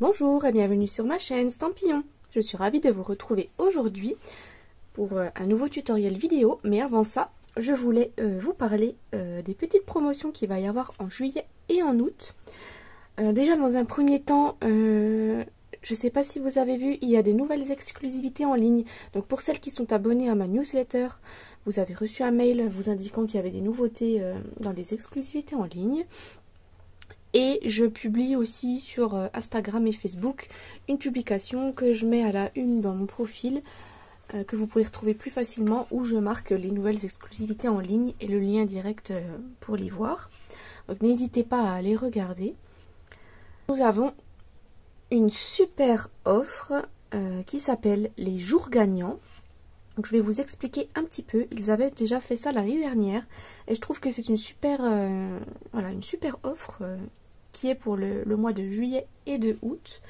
Bonjour et bienvenue sur ma chaîne Stampillon. Je suis ravie de vous retrouver aujourd'hui pour un nouveau tutoriel vidéo. Mais avant ça, je voulais vous parler des petites promotions qu'il va y avoir en juillet et en août. Déjà dans un premier temps, je ne sais pas si vous avez vu, il y a des nouvelles exclusivités en ligne. Donc pour celles qui sont abonnées à ma newsletter, vous avez reçu un mail vous indiquant qu'il y avait des nouveautés dans les exclusivités en ligne. Et je publie aussi sur Instagram et Facebook une publication que je mets à la une dans mon profil, que vous pouvez retrouver plus facilement, où je marque les nouvelles exclusivités en ligne et le lien direct pour les voir. Donc n'hésitez pas à aller regarder. Nous avons une super offre qui s'appelle les jours gagnants. Donc je vais vous expliquer un petit peu. Ils avaient déjà fait ça l'année dernière et je trouve que c'est une super, une super offre qui est pour le mois de juillet et de août.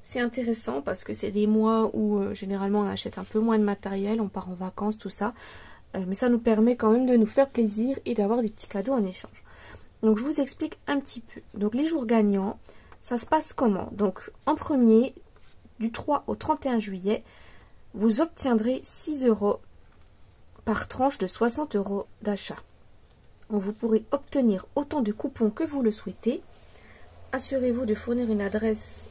C'est intéressant parce que c'est des mois où généralement on achète un peu moins de matériel, on part en vacances, tout ça. Mais ça nous permet quand même de nous faire plaisir et d'avoir des petits cadeaux en échange. Donc je vous explique un petit peu. Donc les jours gagnants, ça se passe comment? Donc en premier, du 3 au 31 juillet, vous obtiendrez 6 € par tranche de 60 € d'achat. Vous pourrez obtenir autant de coupons que vous le souhaitez. Assurez-vous de fournir une adresse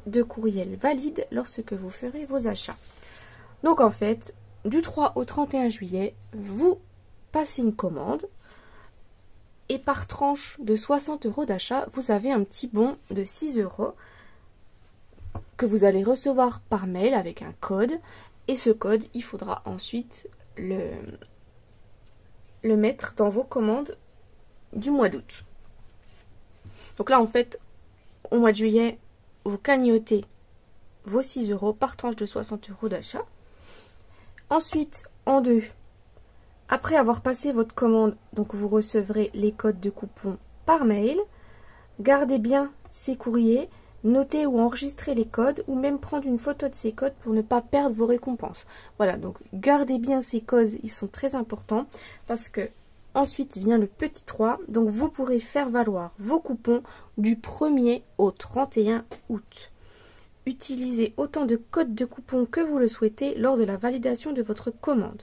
de courriel valide lorsque vous ferez vos achats. Donc en fait, du 3 au 31 juillet, vous passez une commande et par tranche de 60 € d'achat, vous avez un petit bon de 6 € que vous allez recevoir par mail avec un code. Et ce code, il faudra ensuite le mettre dans vos commandes du mois d'août. Donc là, en fait, au mois de juillet, vous cagnotez vos 6 € par tranche de 60 € d'achat. Ensuite, en deux, après avoir passé votre commande, donc vous recevrez les codes de coupons par mail. Gardez bien ces courriers, notez ou enregistrez les codes ou même prendre une photo de ces codes pour ne pas perdre vos récompenses. Voilà, donc gardez bien ces codes, ils sont très importants parce que ensuite vient le petit 3, donc vous pourrez faire valoir vos coupons du 1er au 31 août. Utilisez autant de codes de coupons que vous le souhaitez lors de la validation de votre commande.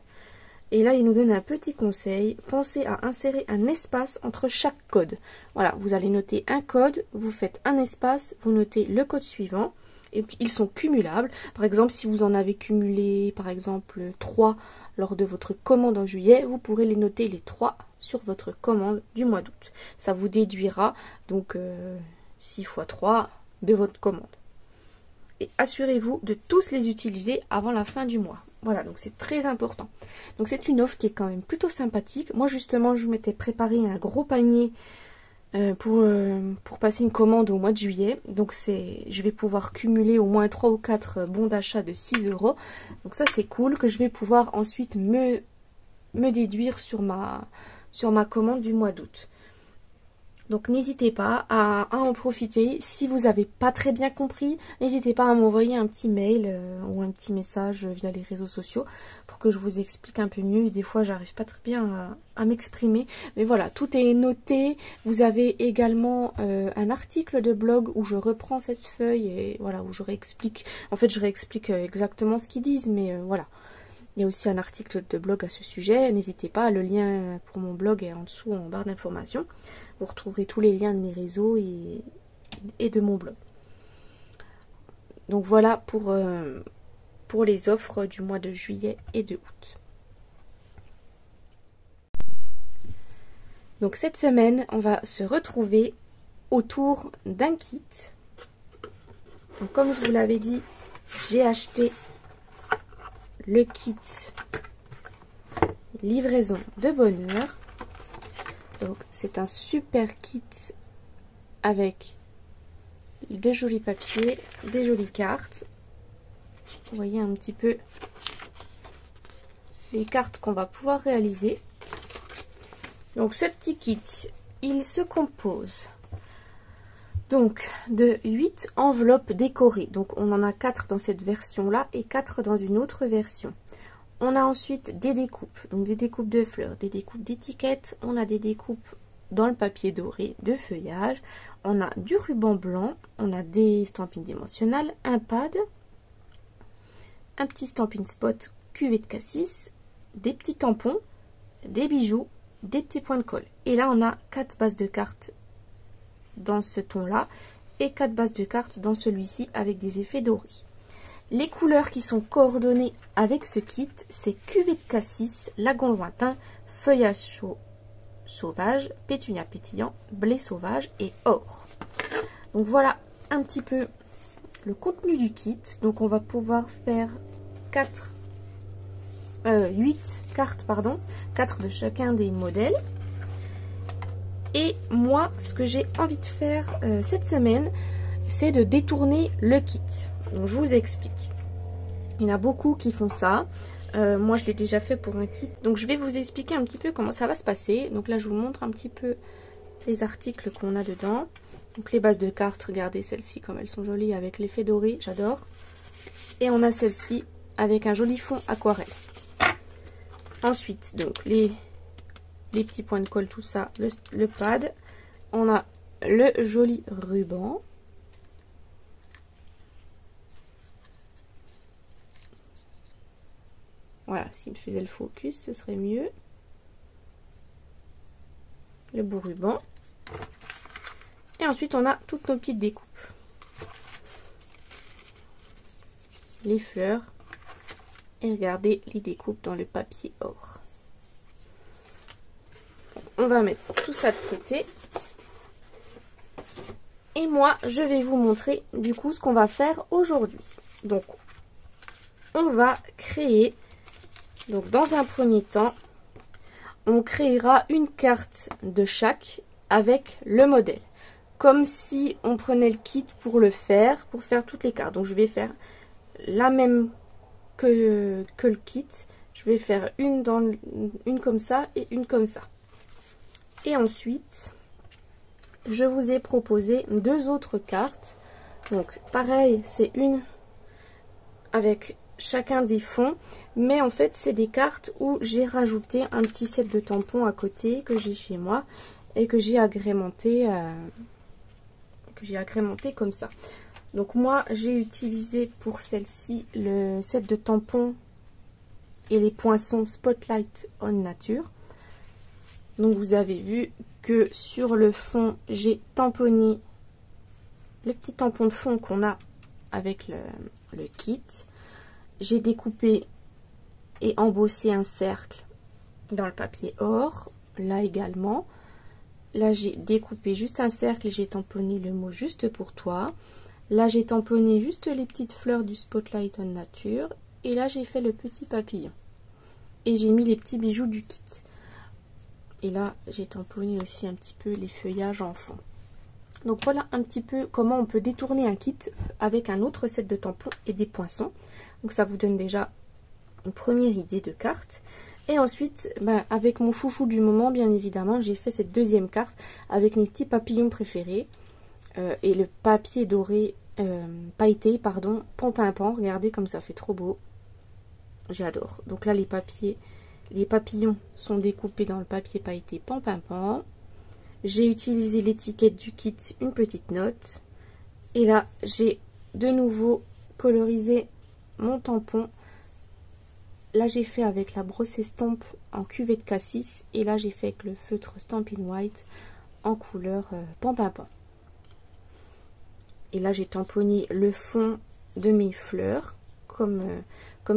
Et là, il nous donne un petit conseil. Pensez à insérer un espace entre chaque code. Voilà, vous allez noter un code, vous faites un espace, vous notez le code suivant. Et puis, ils sont cumulables. Par exemple, si vous en avez cumulé, par exemple, 3 lors de votre commande en juillet, vous pourrez les noter les 3 sur votre commande du mois d'août. Ça vous déduira donc 6 x 3 de votre commande. Et assurez-vous de tous les utiliser avant la fin du mois. Voilà, donc c'est très important. Donc c'est une offre qui est quand même plutôt sympathique. Moi justement, je m'étais préparé un gros panier pour passer une commande au mois de juillet. Donc je vais pouvoir cumuler au moins 3 ou 4 bons d'achat de 6 €. Donc ça c'est cool, que je vais pouvoir ensuite me déduire sur ma commande du mois d'août. Donc n'hésitez pas à en profiter. Si vous n'avez pas très bien compris, n'hésitez pas à m'envoyer un petit mail ou un petit message via les réseaux sociaux pour que je vous explique un peu mieux. Des fois, j'arrive pas très bien à m'exprimer. Mais voilà, tout est noté. Vous avez également un article de blog où je reprends cette feuille et voilà, où je réexplique. En fait, je réexplique exactement ce qu'ils disent, mais voilà. Il y a aussi un article de blog à ce sujet. N'hésitez pas, le lien pour mon blog est en dessous en barre d'informations. Vous retrouverez tous les liens de mes réseaux et de mon blog. Donc voilà pour les offres du mois de juillet et de août. Donc cette semaine, on va se retrouver autour d'un kit. Donc comme je vous l'avais dit, j'ai acheté le kit livraison de bonheur. Donc c'est un super kit avec de jolis papiers, des jolies cartes. Vous voyez un petit peu les cartes qu'on va pouvoir réaliser. Donc ce petit kit, il se compose donc de 8 enveloppes décorées. Donc on en a 4 dans cette version là et 4 dans une autre version. On a ensuite des découpes, donc des découpes de fleurs, des découpes d'étiquettes, on a des découpes dans le papier doré de feuillage. On a du ruban blanc, on a des stampines dimensionnelles, un pad, un petit stampin spot cuvée de cassis, des petits tampons, des bijoux, des petits points de colle. Et là on a 4 bases de cartes dans ce ton là et 4 bases de cartes dans celui-ci avec des effets dorés. Les couleurs qui sont coordonnées avec ce kit, c'est cuvée de cassis, lagon lointain, feuillage chaud sauvage, pétunia pétillant, blé sauvage et or. Donc voilà un petit peu le contenu du kit. Donc on va pouvoir faire 8 cartes, pardon, 4 de chacun des modèles. Et moi, ce que j'ai envie de faire cette semaine, c'est de détourner le kit. Donc je vous explique. Il y en a beaucoup qui font ça. Moi je l'ai déjà fait pour un kit. Donc je vais vous expliquer un petit peu comment ça va se passer. Donc là je vous montre un petit peu les articles qu'on a dedans. Donc les bases de cartes, regardez celles-ci comme elles sont jolies avec l'effet doré, j'adore. Et on a celle-ci avec un joli fond aquarelle. Ensuite donc les petits points de colle, tout ça, le pad. On a le joli ruban. Voilà, s'il me faisait le focus, ce serait mieux. Le beau ruban. Et ensuite, on a toutes nos petites découpes. Les fleurs. Et regardez les découpes dans le papier or. On va mettre tout ça de côté. Et moi, je vais vous montrer du coup ce qu'on va faire aujourd'hui. Donc, on va créer... Donc dans un premier temps, on créera une carte de chaque avec le modèle. Comme si on prenait le kit pour le faire, pour faire toutes les cartes. Donc je vais faire la même que le kit. Je vais faire une comme ça et une comme ça. Et ensuite, je vous ai proposé 2 autres cartes. Donc pareil, c'est une avec chacun des fonds, mais en fait c'est des cartes où j'ai rajouté un petit set de tampons à côté que j'ai chez moi et que j'ai agrémenté comme ça. Donc moi j'ai utilisé pour celle-ci le set de tampons et les poinçons Spotlight on Nature. Donc vous avez vu que sur le fond j'ai tamponné le petit tampon de fond qu'on a avec le kit. J'ai découpé et embossé un cercle dans le papier or, là également. Là j'ai découpé juste un cercle et j'ai tamponné le mot juste pour toi. Là j'ai tamponné juste les petites fleurs du Spotlight on Nature. Et là j'ai fait le petit papillon. Et j'ai mis les petits bijoux du kit. Et là j'ai tamponné aussi un petit peu les feuillages en fond. Donc voilà un petit peu comment on peut détourner un kit avec un autre set de tampons et des poinçons. Donc ça vous donne déjà une première idée de carte. Et ensuite, avec mon chouchou du moment, bien évidemment, j'ai fait cette deuxième carte avec mes petits papillons préférés. Et le papier doré, pailleté, pardon, pan-pin-pan. Regardez comme ça fait trop beau. J'adore. Donc là, les papillons sont découpés dans le papier pailleté pan-pin-pan. J'ai utilisé l'étiquette du kit, une petite note. Et là, j'ai de nouveau colorisé mon tampon. Là j'ai fait avec la brosse estampe en cuvée de cassis et là j'ai fait avec le feutre Stampin' White en couleur pan-pin-pan. Et là j'ai tamponné le fond de mes fleurs comme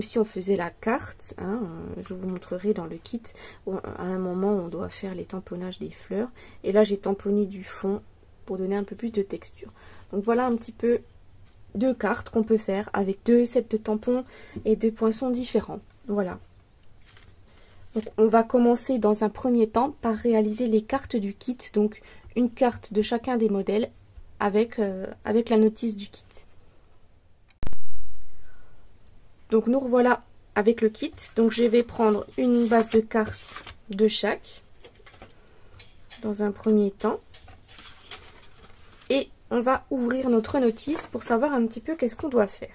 si on faisait la carte, hein. Je vous montrerai dans le kit où à un moment on doit faire les tamponnages des fleurs. Et là j'ai tamponné du fond pour donner un peu plus de texture. Donc voilà un petit peu 2 cartes qu'on peut faire avec 2 sets de tampons et 2 poinçons différents. Voilà. Donc on va commencer dans un premier temps par réaliser les cartes du kit. Donc une carte de chacun des modèles avec la notice du kit. Donc nous revoilà avec le kit. Donc je vais prendre une base de cartes de chaque dans un premier temps. Et on va ouvrir notre notice pour savoir un petit peu qu'est-ce qu'on doit faire.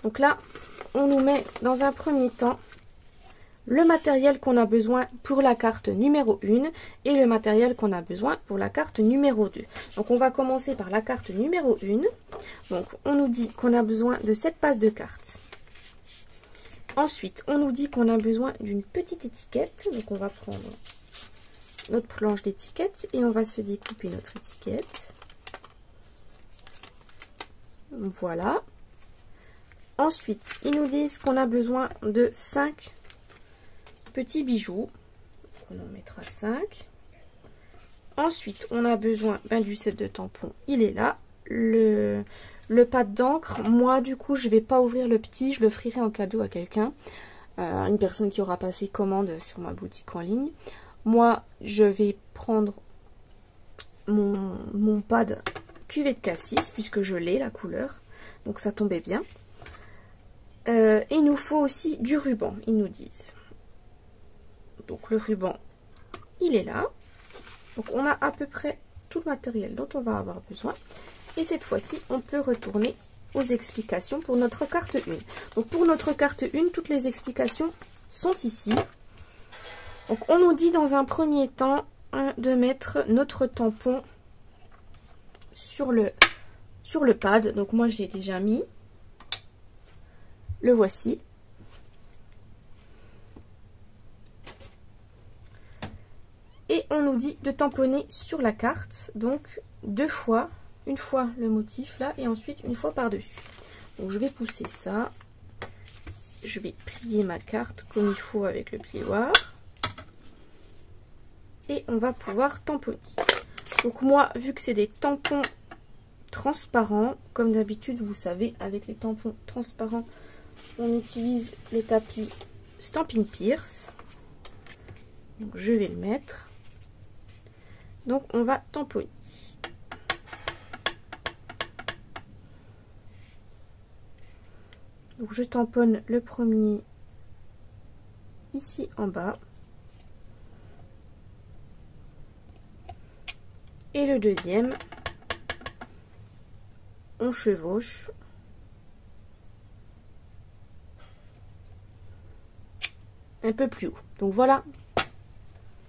Donc là, on nous met dans un premier temps le matériel qu'on a besoin pour la carte numéro 1 et le matériel qu'on a besoin pour la carte numéro 2. Donc on va commencer par la carte numéro 1. Donc on nous dit qu'on a besoin de 7 passes de cartes. Ensuite, on nous dit qu'on a besoin d'une petite étiquette. Donc on va prendre notre planche d'étiquette et on va se découper notre étiquette. Voilà. Ensuite, ils nous disent qu'on a besoin de 5 petits bijoux. On en mettra 5. Ensuite, on a besoin du set de tampons. Il est là. Le pad d'encre, moi du coup, je vais pas ouvrir le petit. Je le ferai en cadeau à quelqu'un. Une personne qui aura passé commande sur ma boutique en ligne. Moi, je vais prendre mon pad cuvée de cassis, puisque je l'ai, la couleur. Donc ça tombait bien. Il nous faut aussi du ruban, ils nous disent. Donc le ruban, il est là. Donc on a à peu près tout le matériel dont on va avoir besoin. Et cette fois-ci, on peut retourner aux explications pour notre carte 1. Donc pour notre carte 1, toutes les explications sont ici. Donc on nous dit dans un premier temps de mettre notre tampon sur le pad. Donc moi je l'ai déjà mis. Le voici. Et on nous dit de tamponner sur la carte, donc 2 fois, une fois le motif là et ensuite une fois par-dessus. Donc je vais pousser ça. Je vais plier ma carte comme il faut avec le plioir. Et on va pouvoir tamponner. Donc moi, vu que c'est des tampons transparents, comme d'habitude, vous savez, avec les tampons transparents, on utilise le tapis Stampin' Pierce. Donc je vais le mettre. Donc on va tamponner. Donc je tamponne le premier ici en bas. Et le deuxième, on chevauche. Un peu plus haut. Donc voilà,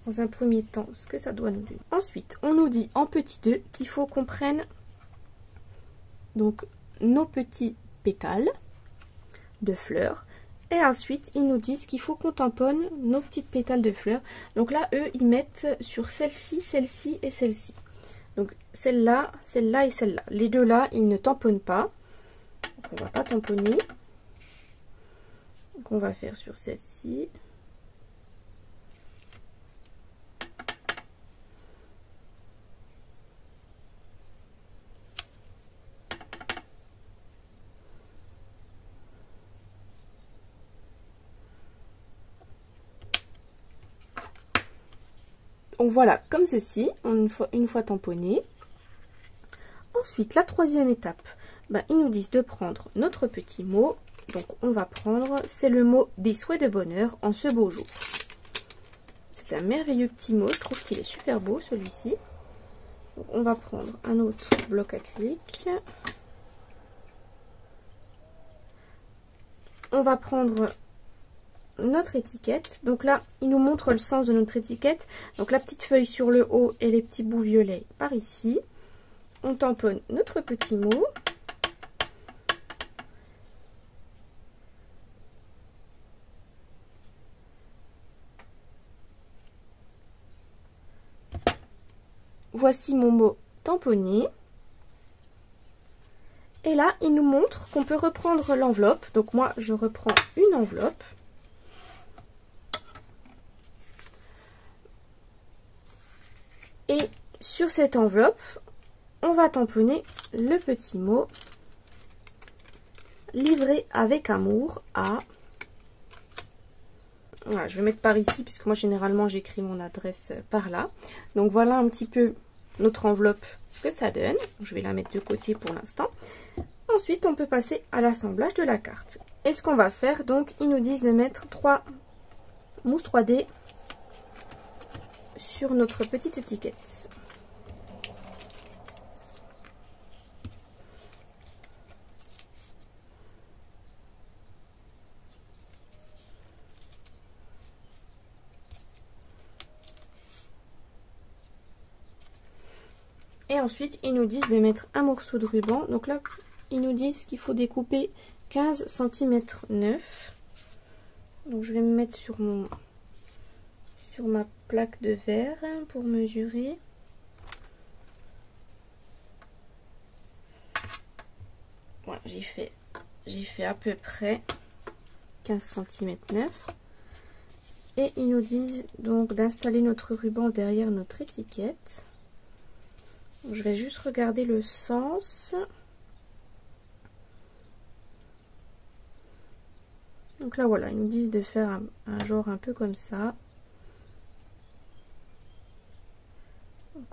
dans un premier temps, ce que ça doit nous donner. Ensuite, on nous dit en petit 2 qu'il faut qu'on prenne donc nos petits pétales de fleurs. Et ensuite, ils nous disent qu'il faut qu'on tamponne nos petites pétales de fleurs. Donc là, eux, ils mettent sur celle-ci, celle-ci et celle-ci. Donc celle-là, celle-là et celle-là. Les deux là, ils ne tamponnent pas. Donc on va pas tamponner. Donc on va faire sur celle-ci. Donc voilà, comme ceci, une fois tamponné. Ensuite, la troisième étape, ils nous disent de prendre notre petit mot. Donc on va prendre, c'est le mot des souhaits de bonheur en ce beau jour. C'est un merveilleux petit mot, je trouve qu'il est super beau celui-ci. On va prendre un autre bloc acrylique. On va prendre notre étiquette. Donc là, il nous montre le sens de notre étiquette. Donc la petite feuille sur le haut et les petits bouts violets par ici. On tamponne notre petit mot. Voici mon mot tamponné. Et là, il nous montre qu'on peut reprendre l'enveloppe. Donc moi, je reprends une enveloppe. Et sur cette enveloppe, on va tamponner le petit mot livré avec amour à... Voilà, je vais mettre par ici puisque moi généralement j'écris mon adresse par là. Donc voilà un petit peu notre enveloppe, ce que ça donne. Je vais la mettre de côté pour l'instant. Ensuite, on peut passer à l'assemblage de la carte. Et ce qu'on va faire, donc, ils nous disent de mettre 3 mousses 3D sur notre petite étiquette. Et ensuite, ils nous disent de mettre un morceau de ruban. Donc là, ils nous disent qu'il faut découper 15 cm 9. Donc je vais me mettre sur ma plaque de verre pour mesurer. Voilà, j'ai fait à peu près 15 cm 9. Et ils nous disent donc d'installer notre ruban derrière notre étiquette. Donc, je vais juste regarder le sens. Donc là voilà, ils nous disent de faire un genre un peu comme ça. Donc,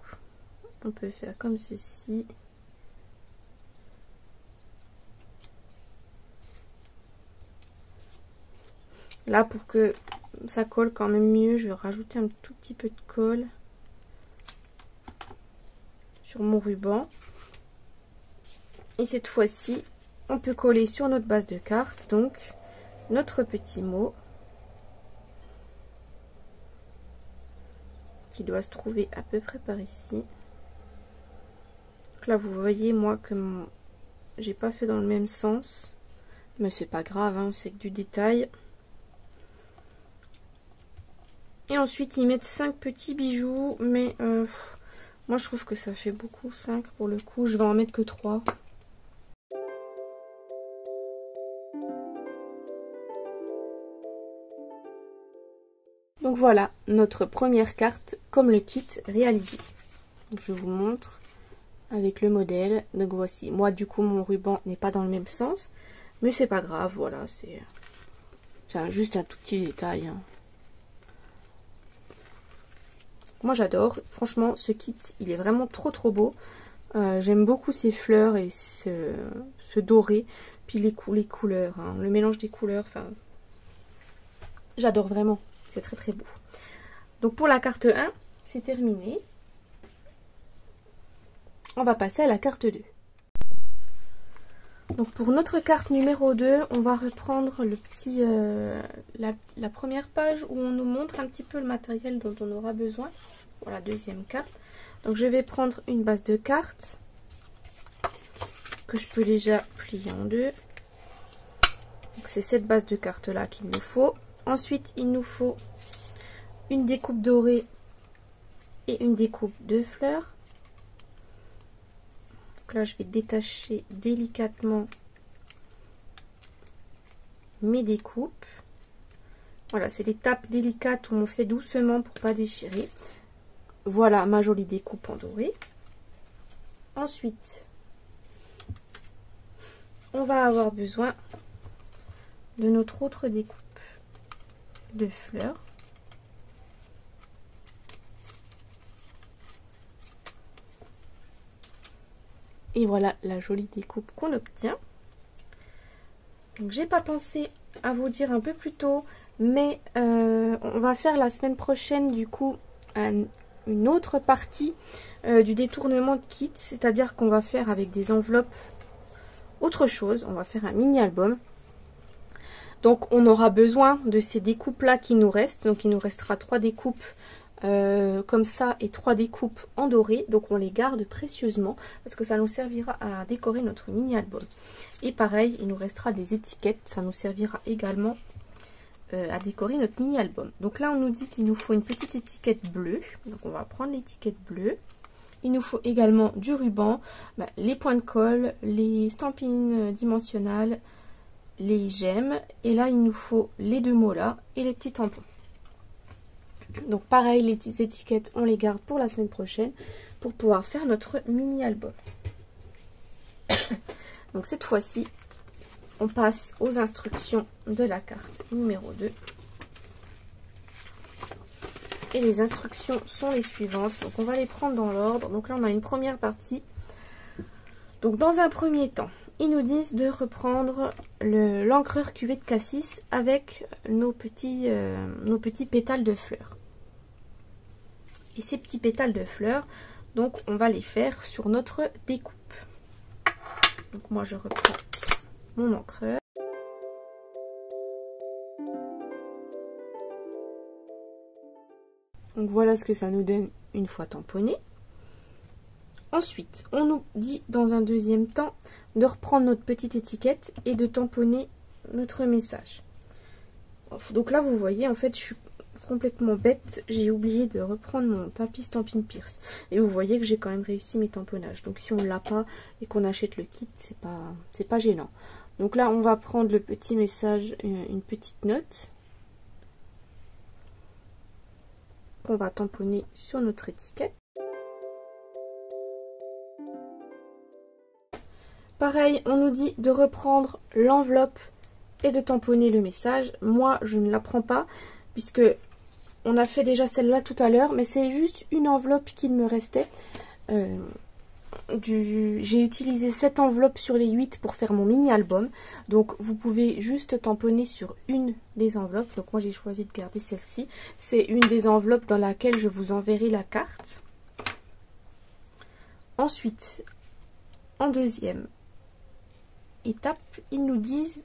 on peut faire comme ceci. Là, pour que ça colle quand même mieux, je vais rajouter un tout petit peu de colle sur mon ruban. Et cette fois-ci, on peut coller sur notre base de carte, donc notre petit mot qui doit se trouver à peu près par ici. Donc là, vous voyez, moi, que j'ai pas fait dans le même sens, mais c'est pas grave, hein, c'est que du détail. Et ensuite, ils mettent 5 petits bijoux, mais moi, je trouve que ça fait beaucoup, 5 pour le coup. Je vais en mettre que 3. Donc voilà, notre première carte comme le kit réalisé. Donc, je vous montre avec le modèle. Donc voici, moi du coup mon ruban n'est pas dans le même sens, mais c'est pas grave, voilà, c'est juste un tout petit détail, hein. Moi j'adore, franchement ce kit il est vraiment trop beau. J'aime beaucoup ces fleurs et ce doré, puis les couleurs, hein, le mélange des couleurs, enfin j'adore vraiment, c'est très beau. Donc pour la carte 1 c'est terminé, on va passer à la carte 2. Donc pour notre carte numéro 2, on va reprendre le petit, la première page où on nous montre un petit peu le matériel dont on aura besoin. Voilà, deuxième carte. Donc je vais prendre une base de cartes que je peux déjà plier en deux. C'est cette base de cartes là qu'il nous faut. Ensuite il nous faut une découpe dorée et une découpe de fleurs. Donc là je vais détacher délicatement mes découpes. Voilà, c'est l'étape délicate où on fait doucement pour pas déchirer. Voilà ma jolie découpe en doré. Ensuite, on va avoir besoin de notre autre découpe de fleurs. Et voilà la jolie découpe qu'on obtient. Donc j'ai pas pensé à vous dire un peu plus tôt, mais on va faire la semaine prochaine du coup une autre partie du détournement de kit, c'est-à-dire qu'on va faire avec des enveloppes autre chose, on va faire un mini album. Donc on aura besoin de ces découpes là qui nous restent, donc il nous restera 3 découpes comme ça et 3 découpes en doré, donc on les garde précieusement parce que ça nous servira à décorer notre mini album. Et pareil, il nous restera des étiquettes, ça nous servira également à décorer notre mini album. Donc là on nous dit qu'il nous faut une petite étiquette bleue, donc on va prendre l'étiquette bleue. Il nous faut également du ruban, les points de colle, les stampines dimensionnelles, les gemmes, et là il nous faut les 2 mots là et les petits tampons. Donc pareil, les petites étiquettes on les garde pour la semaine prochaine pour pouvoir faire notre mini album. Donc cette fois-ci on passe aux instructions de la carte numéro 2. Et les instructions sont les suivantes. Donc on va les prendre dans l'ordre. Donc là on a une première partie. Donc dans un premier temps, ils nous disent de reprendre l'encreur cuvée de cassis avec nos petits pétales de fleurs. Et ces petits pétales de fleurs, donc on va les faire sur notre découpe. Donc moi je reprends mon encreur. Donc voilà ce que ça nous donne une fois tamponné. Ensuite, on nous dit dans un deuxième temps de reprendre notre petite étiquette et de tamponner notre message. Donc là, vous voyez, en fait, je suis complètement bête. J'ai oublié de reprendre mon tapis Stampin' Pierce. Et vous voyez que j'ai quand même réussi mes tamponnages. Donc si on ne l'a pas et qu'on achète le kit, c'est pas gênant. Donc là, on va prendre le petit message, une petite note qu'on va tamponner sur notre étiquette. Pareil, on nous dit de reprendre l'enveloppe et de tamponner le message. Moi, je ne la prends pas puisque on a fait déjà celle-là tout à l'heure, mais c'est juste une enveloppe qu'il me restait. J'ai utilisé cette enveloppe sur les 8 pour faire mon mini-album. Donc, vous pouvez juste tamponner sur une des enveloppes. Donc, moi, j'ai choisi de garder celle-ci. C'est une des enveloppes dans laquelle je vous enverrai la carte. Ensuite, en deuxième étape, ils nous disent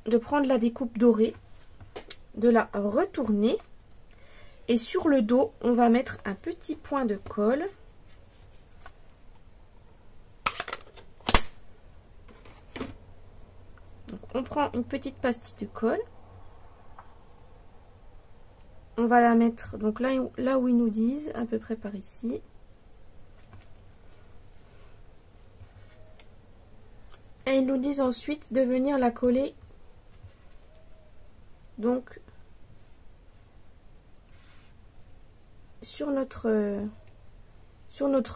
de prendre la découpe dorée, de la retourner et sur le dos on va mettre un petit point de colle. Donc, on prend une petite pastille de colle, on va la mettre donc là où ils nous disent, à peu près par ici. Et ils nous disent ensuite de venir la coller donc sur notre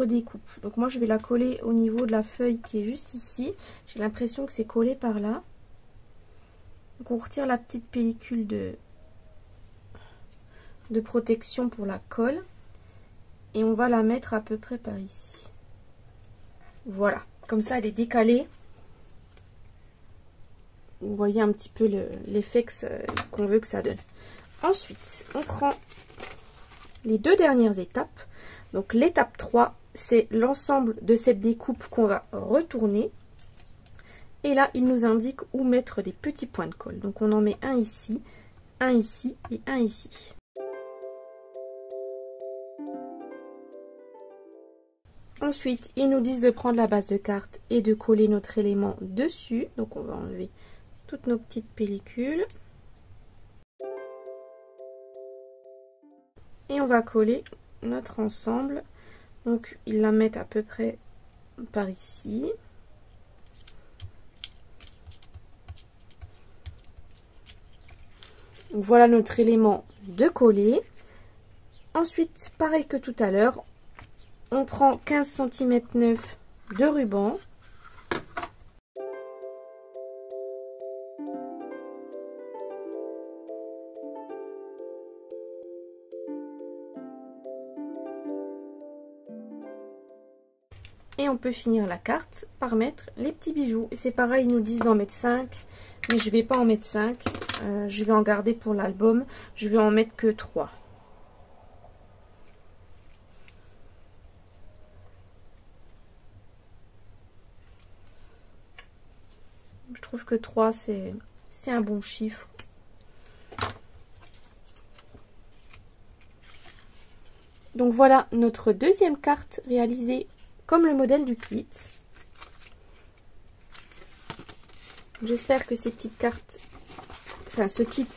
découpe. Donc moi je vais la coller au niveau de la feuille qui est juste ici. J'ai l'impression que c'est collé par là. Donc on retire la petite pellicule de protection pour la colle et on va la mettre à peu près par ici. Voilà, comme ça elle est décalée. Vous voyez un petit peu l'effet qu'on veut que ça donne. Ensuite, on prend les deux dernières étapes. Donc l'étape 3, c'est l'ensemble de cette découpe qu'on va retourner. Et là, il nous indique où mettre des petits points de colle. Donc on en met un ici et un ici. Ensuite, ils nous disent de prendre la base de carte et de coller notre élément dessus. Donc on va enlever toutes nos petites pellicules. Et on va coller notre ensemble. Donc ils la mettent à peu près par ici. Donc voilà notre élément de coller. Ensuite, pareil que tout à l'heure, on prend 15 cm 9 de ruban. Et on peut finir la carte par mettre les petits bijoux. Et c'est pareil, ils nous disent d'en mettre 5. Mais je ne vais pas en mettre 5. Je vais en garder pour l'album. Je vais en mettre que 3. Je trouve que 3, c'est un bon chiffre. Donc voilà notre deuxième carte réalisée comme le modèle du kit. J'espère que ces petites cartes, enfin ce kit,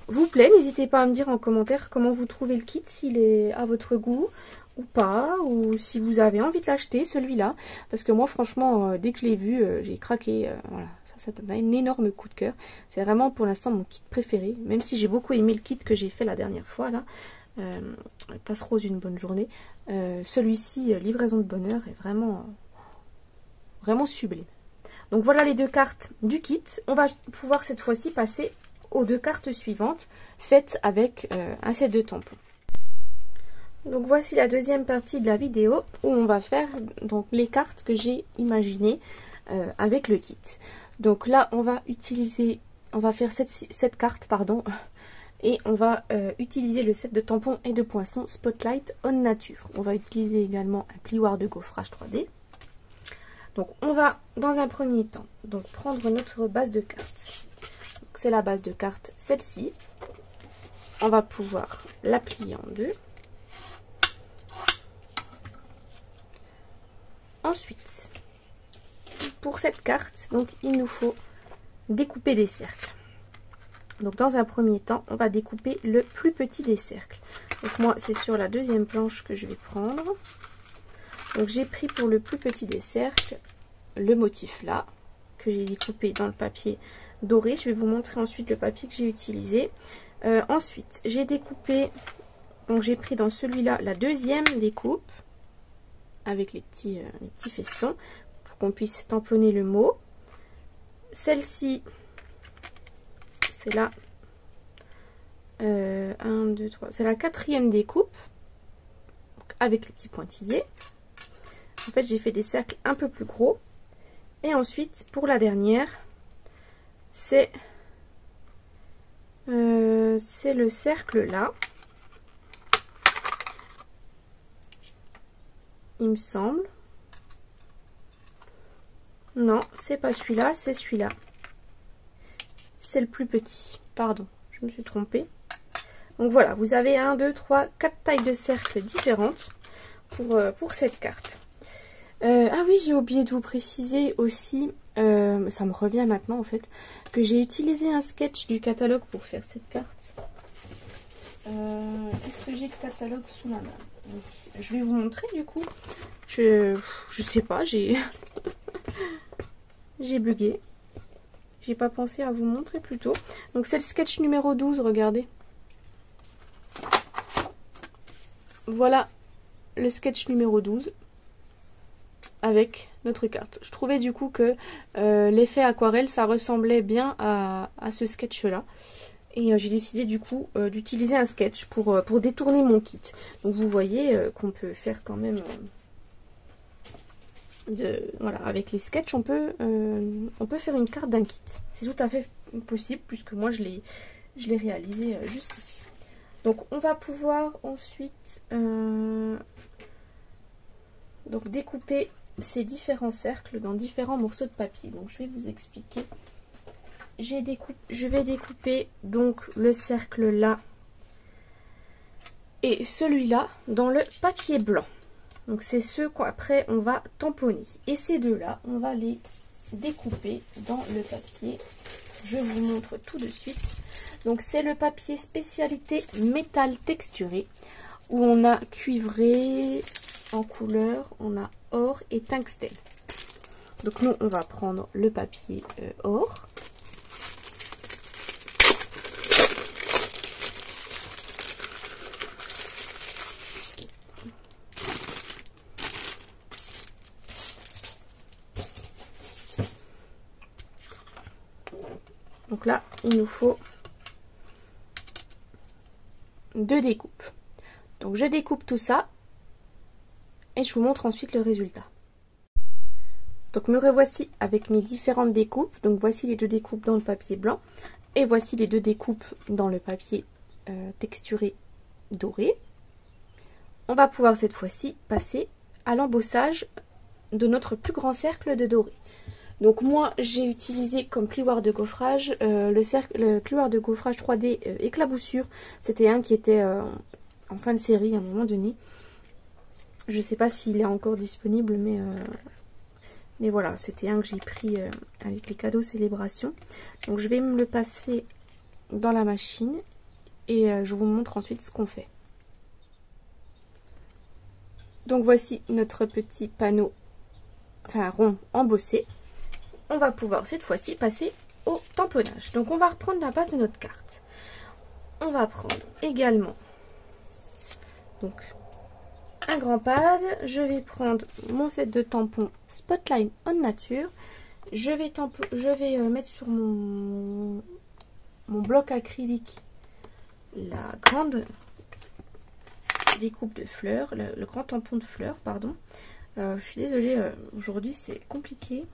vous plaît. N'hésitez pas à me dire en commentaire comment vous trouvez le kit, s'il est à votre goût ou pas, ou si vous avez envie de l'acheter celui-là. Parce que moi franchement, dès que je l'ai vu, j'ai craqué. Voilà, ça donne un énorme coup de cœur. C'est vraiment pour l'instant mon kit préféré, même si j'ai beaucoup aimé le kit que j'ai fait la dernière fois là. Passe rose une bonne journée. Celui-ci, livraison de bonheur, est vraiment sublime. Donc voilà les deux cartes du kit. On va pouvoir cette fois-ci passer aux deux cartes suivantes faites avec un set de tampons. Donc voici la deuxième partie de la vidéo où on va faire donc les cartes que j'ai imaginées avec le kit. Donc là on va faire cette carte pardon. Et on va utiliser le set de tampons et de poinçons Spotlight on Nature. On va utiliser également un plioir de gaufrage 3D. Donc on va dans un premier temps donc prendre notre base de cartes. C'est la base de cartes, celle-ci. on va pouvoir la plier en deux. Ensuite, pour cette carte, donc il nous faut découper des cercles. Donc dans un premier temps, on va découper le plus petit des cercles. Donc moi, c'est sur la deuxième planche que je vais prendre. Donc j'ai pris pour le plus petit des cercles le motif là, que j'ai découpé dans le papier doré. Je vais vous montrer ensuite le papier que j'ai utilisé. Ensuite, j'ai découpé, donc j'ai pris dans celui-là la deuxième découpe, avec les petits festons, pour qu'on puisse tamponner le mot. Celle-ci, c'est la 1, 2, 3, c'est la quatrième découpe, avec le petit pointillé. En fait, j'ai fait des cercles un peu plus gros. Et ensuite, pour la dernière, c'est le cercle là. Il me semble. Non, c'est pas celui-là, c'est celui-là. C'est le plus petit. Pardon, je me suis trompée. Donc voilà, vous avez 1, 2, 3, 4 tailles de cercles différentes pour cette carte. Ah oui, j'ai oublié de vous préciser aussi, ça me revient maintenant en fait, que j'ai utilisé un sketch du catalogue pour faire cette carte. Est-ce que j'ai le catalogue sous la main? Oui. Je vais vous montrer du coup. Je sais pas, j'ai bugué. J'ai pas pensé à vous montrer plus tôt. Donc c'est le sketch numéro 12, regardez. Voilà le sketch numéro 12. Avec notre carte. Je trouvais du coup que l'effet aquarelle, ça ressemblait bien à ce sketch là. Et j'ai décidé du coup d'utiliser un sketch pour détourner mon kit. Donc vous voyez qu'on peut faire quand même... voilà, avec les sketchs, on peut faire une carte d'un kit. C'est tout à fait possible puisque moi je l'ai réalisé juste ici. Donc on va pouvoir ensuite donc découper ces différents cercles dans différents morceaux de papier. Donc je vais vous expliquer. Je vais découper donc le cercle là et celui-là dans le papier blanc. Donc c'est ceux qu'après on va tamponner. Et ces deux-là, on va les découper dans le papier. Je vous montre tout de suite. Donc c'est le papier spécialité métal texturé où on a cuivré en couleur, on a or et tungstène. Donc nous on va prendre le papier or. Donc là, il nous faut 2 découpes. Donc je découpe tout ça et je vous montre ensuite le résultat. Donc me revoici avec mes différentes découpes. Donc voici les 2 découpes dans le papier blanc et voici les 2 découpes dans le papier texturé doré. On va pouvoir cette fois-ci passer à l'embossage de notre plus grand cercle de doré. Donc moi j'ai utilisé comme plioir de gaufrage le plioir de gaufrage 3D éclaboussure. C'était un qui était en fin de série à un moment donné. Je ne sais pas s'il est encore disponible, mais voilà, c'était un que j'ai pris avec les cadeaux célébration. Donc je vais me le passer dans la machine et je vous montre ensuite ce qu'on fait. Donc voici notre petit panneau, enfin rond embossé. On va pouvoir cette fois-ci passer au tamponnage. Donc on va reprendre la base de notre carte. On va prendre également donc un grand pad. Je vais prendre mon set de tampons Spotline On Nature. Je vais mettre sur mon bloc acrylique la grande découpe de fleurs, le grand tampon de fleurs, pardon. Je suis désolée, aujourd'hui c'est compliqué.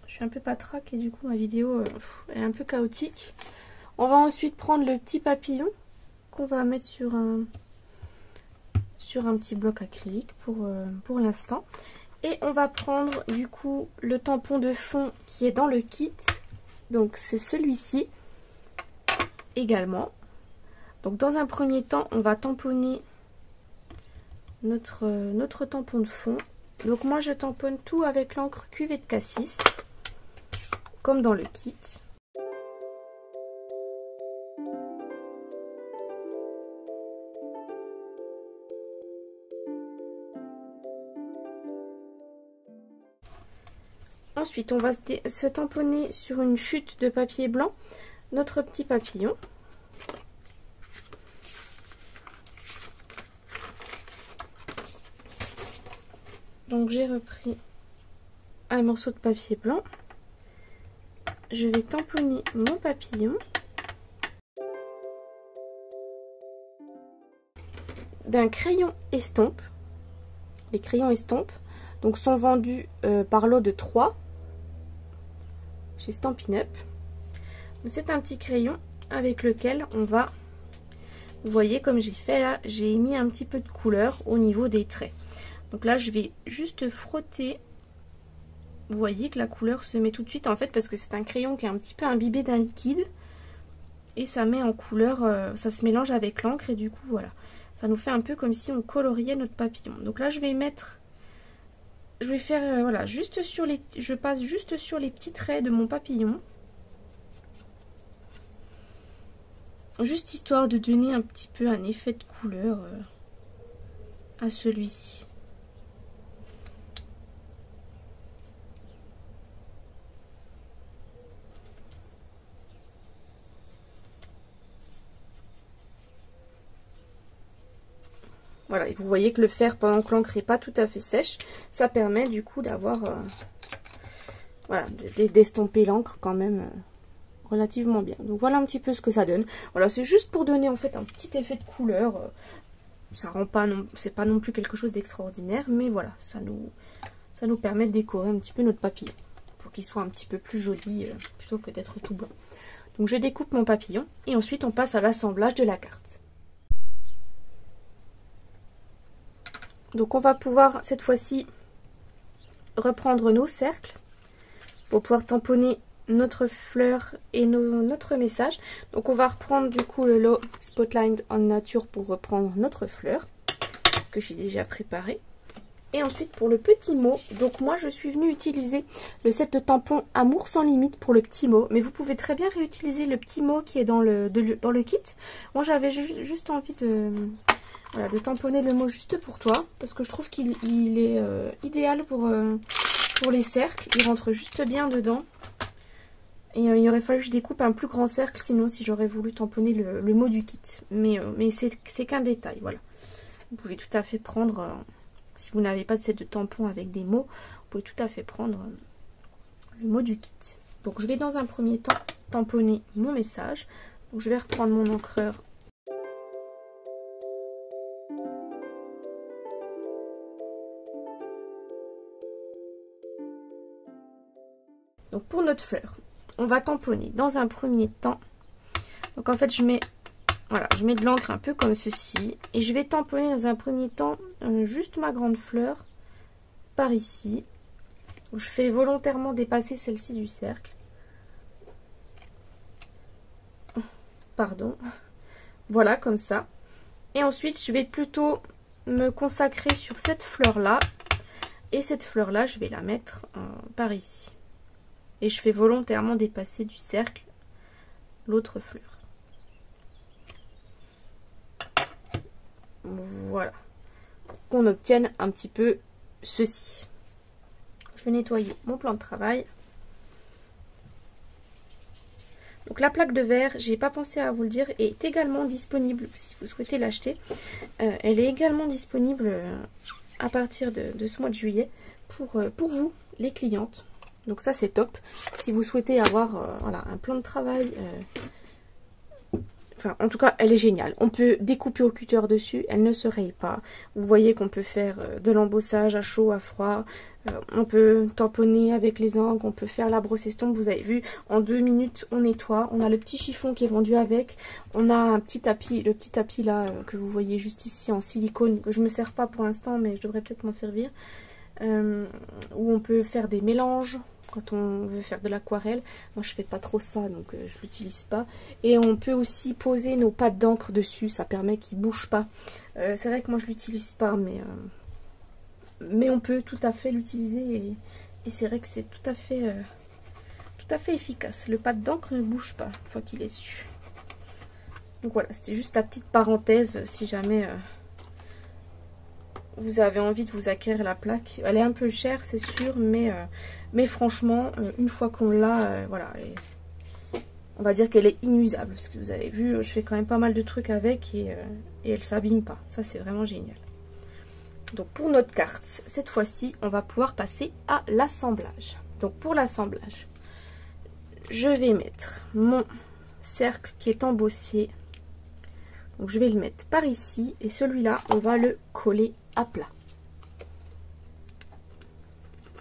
Je suis un peu patraque et du coup ma vidéo est un peu chaotique. On va ensuite prendre le petit papillon qu'on va mettre sur un petit bloc acrylique pour l'instant. Et on va prendre du coup le tampon de fond qui est dans le kit. Donc c'est celui-ci également. Donc dans un premier temps, on va tamponner notre tampon de fond. Donc moi je tamponne tout avec l'encre cuvée de Cassis, comme dans le kit. Ensuite, on va se tamponner sur une chute de papier blanc notre petit papillon. Donc j'ai repris un morceau de papier blanc. Je vais tamponner mon papillon. D'un crayon estompe. Les crayons estompe donc sont vendus par lot de 3 chez Stampin' Up. C'est un petit crayon avec lequel on va, vous voyez comme j'ai fait là, j'ai mis un petit peu de couleur au niveau des traits. Donc là je vais juste frotter. Vous voyez que la couleur se met tout de suite en fait parce que c'est un crayon qui est un petit peu imbibé d'un liquide. Et ça met en couleur, ça se mélange avec l'encre et du coup voilà. Ça nous fait un peu comme si on coloriait notre papillon. Donc là je vais mettre, je vais faire voilà, juste sur les, je passe juste sur les petits traits de mon papillon. Juste histoire de donner un petit peu un effet de couleur à celui-ci. Voilà, et vous voyez que le faire pendant que l'encre n'est pas tout à fait sèche, ça permet du coup d'avoir, voilà, d'estomper l'encre quand même relativement bien. Donc voilà un petit peu ce que ça donne. Voilà, c'est juste pour donner en fait un petit effet de couleur. Ça rend pas, c'est pas non plus quelque chose d'extraordinaire, mais voilà, ça nous permet de décorer un petit peu notre papillon pour qu'il soit un petit peu plus joli plutôt que d'être tout blanc. Donc je découpe mon papillon et ensuite on passe à l'assemblage de la carte. Donc on va pouvoir cette fois-ci reprendre nos cercles pour pouvoir tamponner notre fleur et notre message. Donc on va reprendre du coup le lot Spotlight on Nature pour reprendre notre fleur que j'ai déjà préparé. Et ensuite pour le petit mot, donc moi je suis venue utiliser le set de tampons Amour sans limite pour le petit mot. Mais vous pouvez très bien réutiliser le petit mot qui est dans le kit. Moi j'avais juste envie de... Voilà, de tamponner le mot juste pour toi, parce que je trouve qu'il est idéal pour les cercles, il rentre juste bien dedans. Et il aurait fallu que je découpe un plus grand cercle, sinon si j'aurais voulu tamponner le mot du kit. Mais c'est qu'un détail, voilà. Vous pouvez tout à fait prendre, si vous n'avez pas de set de tampons avec des mots, vous pouvez tout à fait prendre le mot du kit. Donc je vais dans un premier temps tamponner mon message. Donc je vais reprendre mon encreur. Donc pour notre fleur, on va tamponner dans un premier temps. Donc en fait je mets, voilà, je mets de l'encre un peu comme ceci. Et je vais tamponner dans un premier temps juste ma grande fleur par ici. Donc, je fais volontairement dépasser celle-ci du cercle. Pardon. Voilà comme ça. Et ensuite je vais plutôt me consacrer sur cette fleur là. Et cette fleur là je vais la mettre par ici. Et je fais volontairement dépasser du cercle l'autre fleur. Voilà. Pour qu'on obtienne un petit peu ceci. Je vais nettoyer mon plan de travail. Donc la plaque de verre, j'ai pas pensé à vous le dire, est également disponible si vous souhaitez l'acheter. Elle est également disponible à partir de ce mois de juillet pour vous, les clientes. Donc ça c'est top. Si vous souhaitez avoir voilà, un plan de travail, enfin en tout cas elle est géniale. On peut découper au cutter dessus, elle ne se raye pas. Vous voyez qu'on peut faire de l'embossage à chaud, à froid. On peut tamponner avec les angles, on peut faire la brosse estompe. Vous avez vu, en 2 minutes on nettoie. On a le petit chiffon qui est vendu avec. On a un petit tapis, le petit tapis là que vous voyez juste ici en silicone, que je me sers pas pour l'instant mais je devrais peut-être m'en servir. Où on peut faire des mélanges. quand on veut faire de l'aquarelle. Moi je fais pas trop ça, donc je l'utilise pas. Et on peut aussi poser nos pattes d'encre dessus, ça permet qu'ils bougent pas. C'est vrai que moi je l'utilise pas, mais on peut tout à fait l'utiliser, et c'est vrai que c'est tout à fait efficace. Le pad d'encre ne bouge pas une fois qu'il est dessus. Donc voilà, c'était juste la petite parenthèse si jamais vous avez envie de vous acquérir la plaque. Elle est un peu chère, c'est sûr, mais franchement, une fois qu'on l'a, voilà, on va dire qu'elle est inusable. Parce que vous avez vu, je fais quand même pas mal de trucs avec, et elle s'abîme pas. Ça, c'est vraiment génial. Donc pour notre carte, cette fois-ci, on va pouvoir passer à l'assemblage. Donc pour l'assemblage, je vais mettre mon cercle qui est embossé. Donc je vais le mettre par ici, et celui-là, on va le coller à plat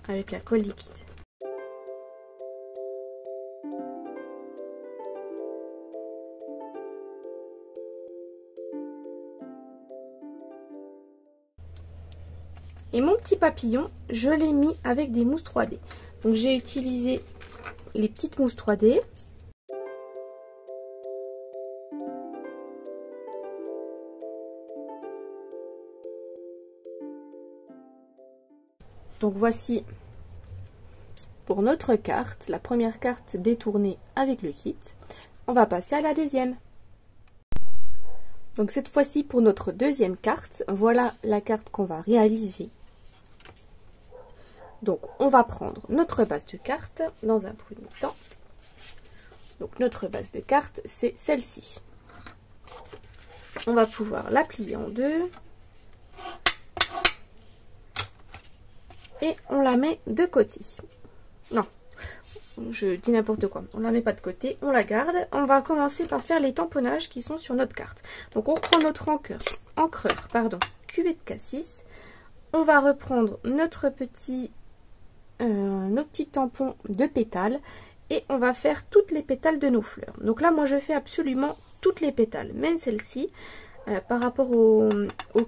avec la colle liquide. Et mon petit papillon, je l'ai mis avec des mousses 3D. Donc j'ai utilisé les petites mousses 3D. Donc voici pour notre carte, la première carte détournée avec le kit. On va passer à la deuxième. Donc cette fois-ci pour notre deuxième carte, voilà la carte qu'on va réaliser. Donc on va prendre notre base de carte dans un premier temps. Donc notre base de carte, c'est celle-ci. On va pouvoir la plier en deux. Et on la met de côté. Non, je dis n'importe quoi. On la met pas de côté, on la garde. On va commencer par faire les tamponnages qui sont sur notre carte. Donc on reprend notre encreur, cuvette de cassis. On va reprendre nos petits tampons de pétales. Et on va faire toutes les pétales de nos fleurs. Donc là, moi je fais absolument toutes les pétales. Même celle-ci, par rapport au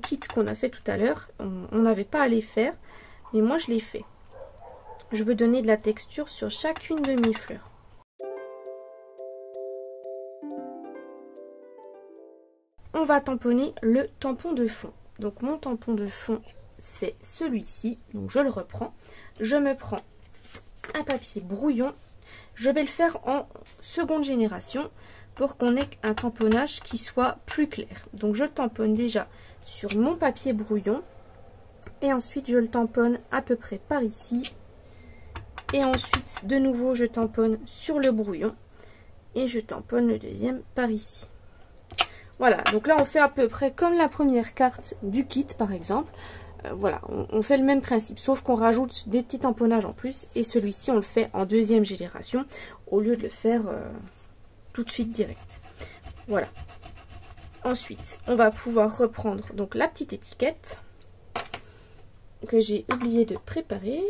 kit qu'on a fait tout à l'heure, on n'avait pas à les faire. Mais moi je l'ai fait. Je veux donner de la texture sur chacune de mes fleurs. On va tamponner le tampon de fond. Donc mon tampon de fond, c'est celui-ci. Donc je le reprends. Je me prends un papier brouillon. Je vais le faire en seconde génération pour qu'on ait un tamponnage qui soit plus clair. Donc je tamponne déjà sur mon papier brouillon. Et ensuite, je le tamponne à peu près par ici. Et ensuite, de nouveau, je tamponne sur le brouillon. Et je tamponne le deuxième par ici. Voilà, donc là, on fait à peu près comme la première carte du kit, par exemple. Voilà, on fait le même principe, sauf qu'on rajoute des petits tamponnages en plus. Et celui-ci, on le fait en deuxième génération, au lieu de le faire tout de suite direct. Voilà. Ensuite, on va pouvoir reprendre donc la petite étiquette que j'ai oublié de préparer.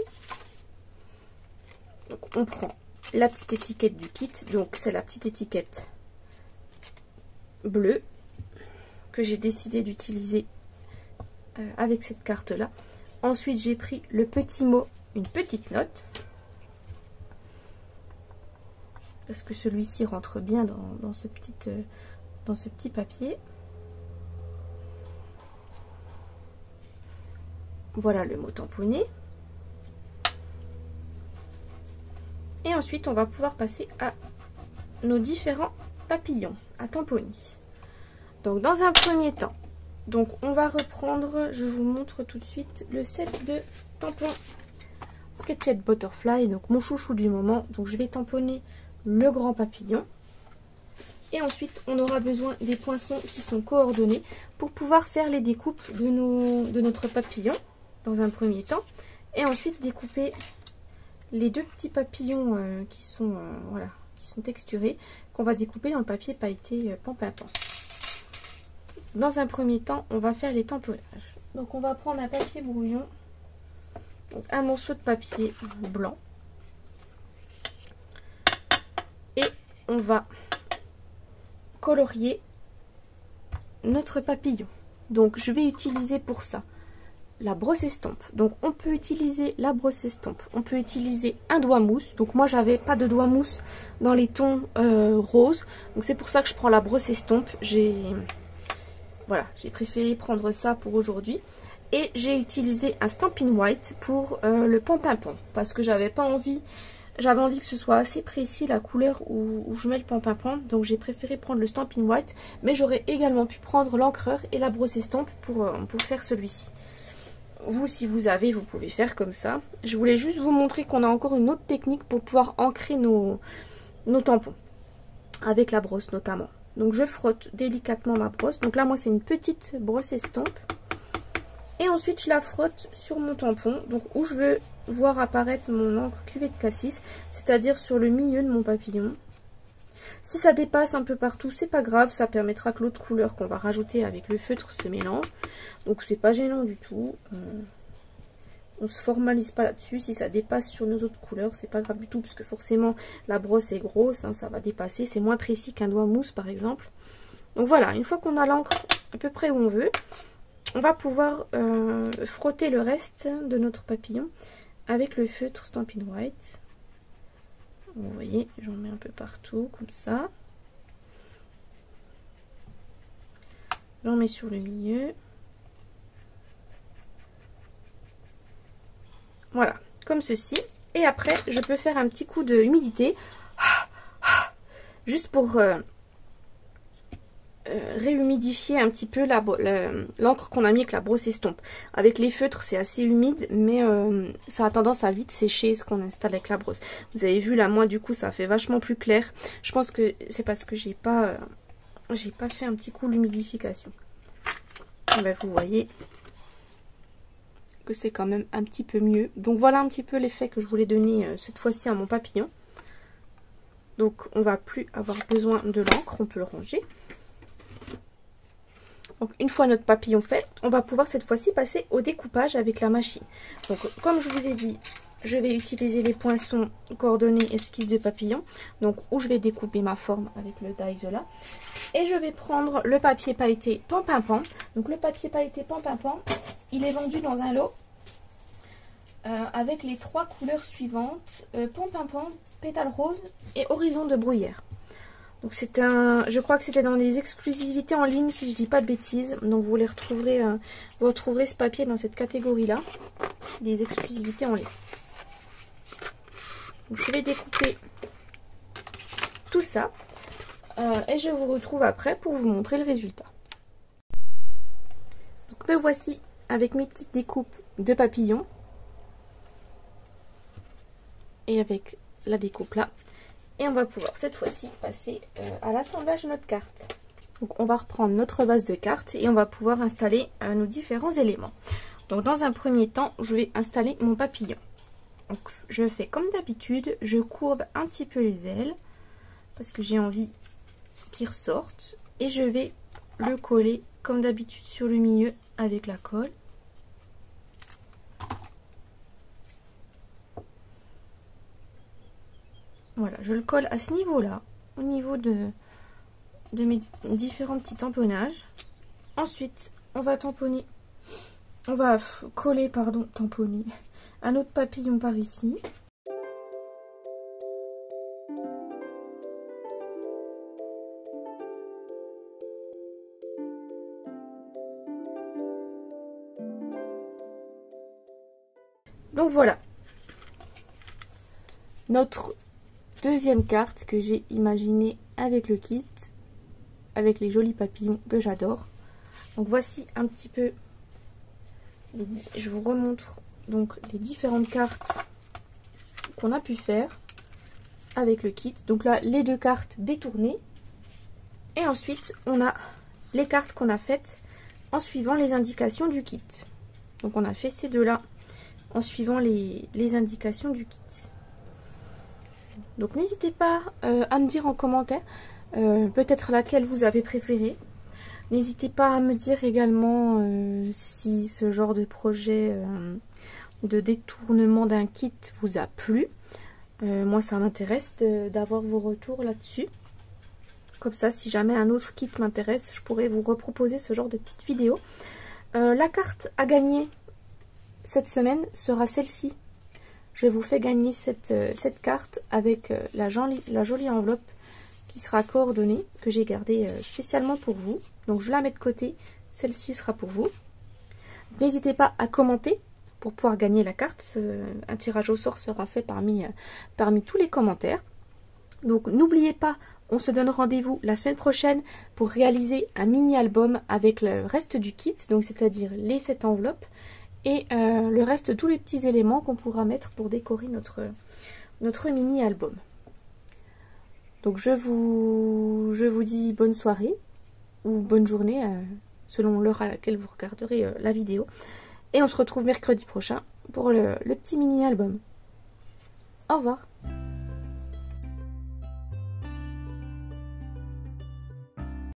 Donc on prend la petite étiquette du kit, donc c'est la petite étiquette bleue que j'ai décidé d'utiliser avec cette carte là. Ensuite j'ai pris le petit mot, une petite note, parce que celui-ci rentre bien dans ce petit papier. Voilà le mot tamponné. Et ensuite, on va pouvoir passer à nos différents papillons à tamponner. Donc, dans un premier temps, donc on va reprendre, je vous montre tout de suite le set de tampons Sketched Butterfly, donc mon chouchou du moment. Donc, je vais tamponner le grand papillon. Et ensuite, on aura besoin des poinçons qui sont coordonnés pour pouvoir faire les découpes de notre papillon. Dans un premier temps, et ensuite découper les deux petits papillons qui sont texturés, qu'on va découper dans le papier pailleté pan-pan-pan. Dans un premier temps, on va faire les tamponnages. Donc on va prendre un papier brouillon, donc un morceau de papier blanc, et on va colorier notre papillon. Donc je vais utiliser pour ça la brosse estompe. Donc on peut utiliser la brosse estompe, on peut utiliser un doigt mousse. Donc moi j'avais pas de doigt mousse dans les tons roses, donc c'est pour ça que je prends la brosse estompe. Voilà, j'ai préféré prendre ça pour aujourd'hui. Et j'ai utilisé un Stampin' White pour le pan-pimpon, parce que j'avais envie que ce soit assez précis la couleur où je mets le pan-pimpon. Donc j'ai préféré prendre le Stampin' White, mais j'aurais également pu prendre l'encreur et la brosse estompe pour faire celui-ci. Vous, si vous avez, vous pouvez faire comme ça. Je voulais juste vous montrer qu'on a encore une autre technique pour pouvoir ancrer nos tampons. Avec la brosse notamment. Donc je frotte délicatement ma brosse. Donc là, moi, c'est une petite brosse estompe. Et ensuite, je la frotte sur mon tampon. Donc où je veux voir apparaître mon encre cuvée de cassis. C'est-à-dire sur le milieu de mon papillon. Si ça dépasse un peu partout, c'est pas grave, ça permettra que l'autre couleur qu'on va rajouter avec le feutre se mélange. Donc c'est pas gênant du tout. On se formalise pas là-dessus. Si ça dépasse sur nos autres couleurs, c'est pas grave du tout, parce que forcément la brosse est grosse, hein, ça va dépasser. C'est moins précis qu'un doigt mousse par exemple. Donc voilà, une fois qu'on a l'encre à peu près où on veut, on va pouvoir frotter le reste de notre papillon avec le feutre Stampin' White. Vous voyez, j'en mets un peu partout, comme ça. J'en mets sur le milieu. Voilà, comme ceci. Et après, je peux faire un petit coup de humidité. Juste pour réhumidifier un petit peu l'encre qu'on a mis avec la brosse estompe. Avec les feutres, c'est assez humide, mais ça a tendance à vite sécher ce qu'on installe avec la brosse. Vous avez vu là, moi du coup, ça fait vachement plus clair. Je pense que c'est parce que j'ai pas fait un petit coup d'humidification. Ben, vous voyez que c'est quand même un petit peu mieux. Donc voilà un petit peu l'effet que je voulais donner cette fois-ci à mon papillon. Donc on va plus avoir besoin de l'encre, on peut le ranger. Donc une fois notre papillon fait, on va pouvoir cette fois-ci passer au découpage avec la machine. Donc comme je vous ai dit, je vais utiliser les poinçons coordonnées esquisse de papillon. Donc où je vais découper ma forme avec le die là. Et je vais prendre le papier pailleté pan-pimpon. Donc le papier pailleté pan-pimpon, il est vendu dans un lot avec les 3 couleurs suivantes. Pan-pimpon, pétale rose et horizon de bruyère. Donc c'est je crois que c'était dans des exclusivités en ligne si je dis pas de bêtises. Donc vous retrouverez ce papier dans cette catégorie là, des exclusivités en ligne. Donc je vais découper tout ça et je vous retrouve après pour vous montrer le résultat. Donc me voici avec mes petites découpes de papillons et avec la découpe là. Et on va pouvoir cette fois-ci passer à l'assemblage de notre carte. Donc on va reprendre notre base de cartes et on va pouvoir installer nos différents éléments. Donc dans un premier temps, je vais installer mon papillon. Donc je fais comme d'habitude, je courbe un petit peu les ailes parce que j'ai envie qu'il ressorte. Et je vais le coller comme d'habitude sur le milieu avec la colle. Voilà, je le colle à ce niveau-là, au niveau de mes différents petits tamponnages. Ensuite, on va tamponner, tamponner un autre papillon par ici. Donc voilà, notre deuxième carte que j'ai imaginée avec le kit, avec les jolis papillons que j'adore. Donc voici un petit peu, je vous remontre donc les différentes cartes qu'on a pu faire avec le kit. Donc là, les 2 cartes détournées. Et ensuite, on a les cartes qu'on a faites en suivant les indications du kit. Donc on a fait ces 2-là en suivant les indications du kit. Donc n'hésitez pas à me dire en commentaire peut-être laquelle vous avez préférée. N'hésitez pas à me dire également si ce genre de projet de détournement d'un kit vous a plu. Moi ça m'intéresse d'avoir vos retours là-dessus. Comme ça, si jamais un autre kit m'intéresse, je pourrais vous reproposer ce genre de petite vidéo. La carte à gagner cette semaine sera celle-ci. Je vous fais gagner cette carte avec la jolie enveloppe qui sera coordonnée, que j'ai gardée spécialement pour vous. Donc je la mets de côté, celle-ci sera pour vous. N'hésitez pas à commenter pour pouvoir gagner la carte. Un tirage au sort sera fait parmi tous les commentaires. Donc n'oubliez pas, on se donne rendez-vous la semaine prochaine pour réaliser un mini-album avec le reste du kit, donc c'est-à-dire les 7 enveloppes et le reste de tous les petits éléments qu'on pourra mettre pour décorer notre mini-album. Donc je vous dis bonne soirée ou bonne journée selon l'heure à laquelle vous regarderez la vidéo. Et on se retrouve mercredi prochain pour le petit mini-album. Au revoir.